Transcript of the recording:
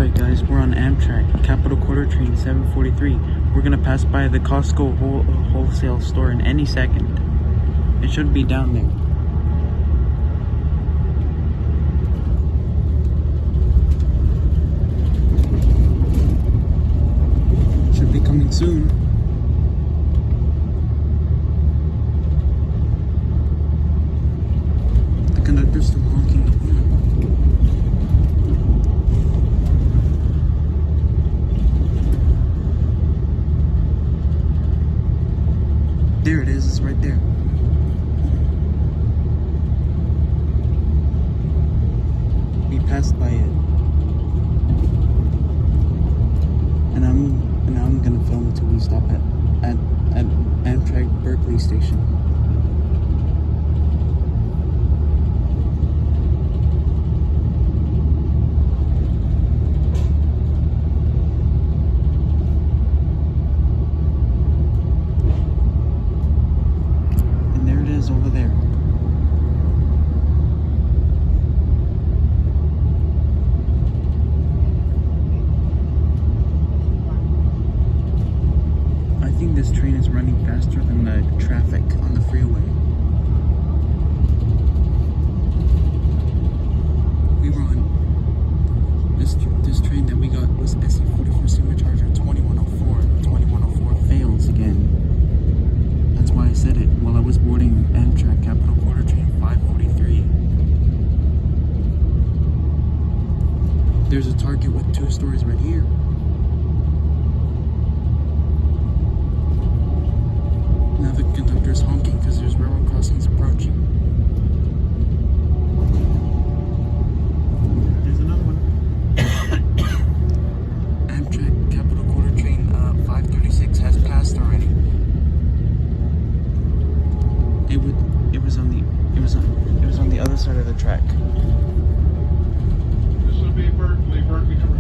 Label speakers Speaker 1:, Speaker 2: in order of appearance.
Speaker 1: Alright guys, we're on Amtrak, Capital Quarter Train 743. We're gonna pass by the Costco wholesale store in any second. It should be down there. Should be coming soon. The conductor's still honking the horn. There it is, it's right there. We passed by it. And I'm gonna film until we stop at Amtrak Berkeley station. Over there. I think this train is running faster than the traffic on the freeway. We were on this train that we got was SC44 supercharger 2104. 2104 fails again. That's why I said it while I was boarding Amtrak Capital Quarter Train 543. There's a Target with 2 stores right here. Now the conductor's honking because there's railroad crossings approaching. There's another one. Amtrak Capital Quarter Train 536 has passed already. It was on the other side of the track.
Speaker 2: This will be Berkeley number